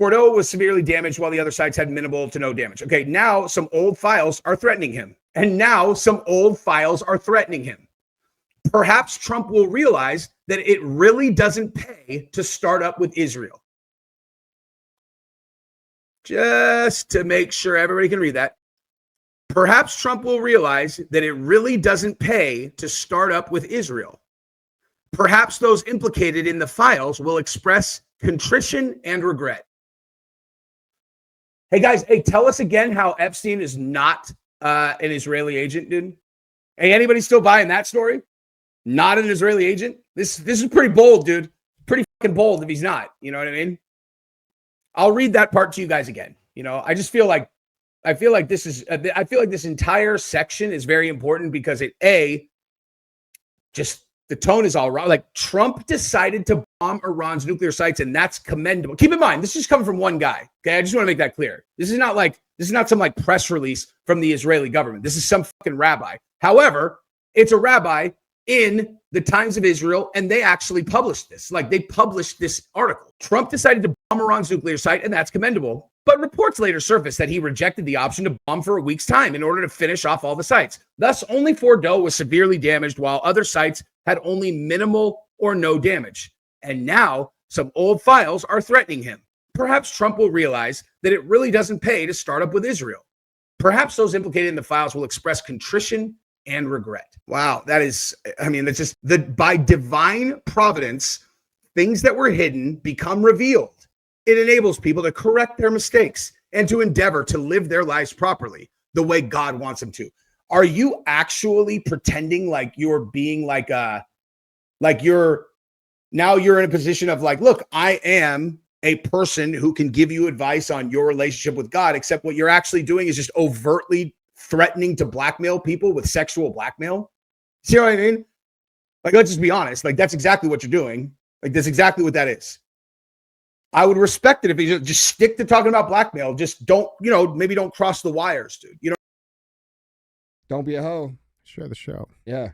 Fordo was severely damaged while the other sites had minimal to no damage. Okay, now some old files are threatening him. Perhaps Trump will realize that it really doesn't pay to start up with Israel. Just to make sure everybody can read that. Perhaps Trump will realize that it really doesn't pay to start up with Israel. Perhaps those implicated in the files will express contrition and regret. Hey guys, tell us again how Epstein is not an Israeli agent, dude. Hey, anybody still buying that story? Not an Israeli agent? This is pretty bold, dude. Pretty fucking bold if he's not. You know what I mean? I'll read that part to you guys again. You know, I feel like this entire section is very important because just the tone is all wrong. Like, Trump decided to bomb Iran's nuclear sites, and that's commendable. Keep in mind, this is coming from one guy. Okay, I just want to make that clear. This is not some like press release from the Israeli government. This is some fucking rabbi. However, it's a rabbi in the Times of Israel, and they actually published this. Like, they published this article. Trump decided to bomb Iran's nuclear site, and that's commendable. But reports later surfaced that he rejected the option to bomb for a week's time in order to finish off all the sites. Thus, only Fordo was severely damaged, while other sites had only minimal or no damage. And now, some old files are threatening him. Perhaps Trump will realize that it really doesn't pay to start up with Israel. Perhaps those implicated in the files will express contrition and regret. Wow, that's just by divine providence, things that were hidden become revealed. It enables people to correct their mistakes and to endeavor to live their lives properly the way God wants them to. Are you actually pretending like you're being you're in a position of like, look, I am a person who can give you advice on your relationship with God, except what you're actually doing is just overtly threatening to blackmail people with sexual blackmail? See what I mean? Like, let's just be honest. Like, that's exactly what you're doing. Like, that's exactly what that is. I would respect it if you just stick to talking about blackmail. Just don't, maybe don't cross the wires, dude. Don't be a hoe. Share the show. Yeah.